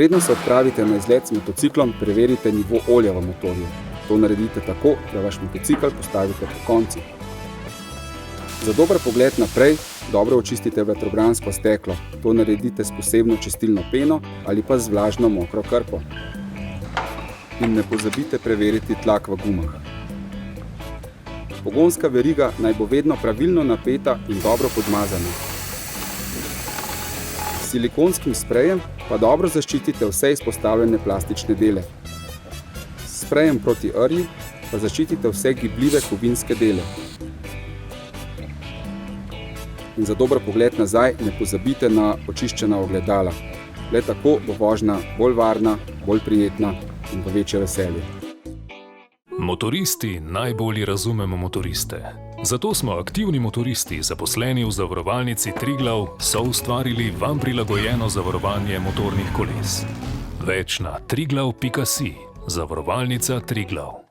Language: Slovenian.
Preden se odpravite na izlet s motociklom, preverite nivo olja v motorju. To naredite tako, da vaš motocikl postavite po konci. Za dober pogled naprej, dobro očistite vetrobransko steklo. To naredite s posebno čistilno peno ali pa z vlažno mokro krpo. In ne pozabite preveriti tlak v gumah. Pogonska veriga naj bo vedno pravilno napeta in dobro podmazana. S silikonskim sprejem pa dobro zaščitite vse izpostavljene plastične dele. S sprejem proti rji pa zaščitite vse gibljive kovinske dele. In za dober pogled nazaj ne pozabite na očiščena ogledala. Le tako bo vožnja bolj varna, bolj prijetna in v večje veselje. Motoristi najbolj razumemo motoriste. Zato smo aktivni motoristi, zaposleni v zavarovalnici Triglav, soustvarili vam prilagojeno zavarovanje motornih koles. Več na triglav.si. Zavarovalnica Triglav.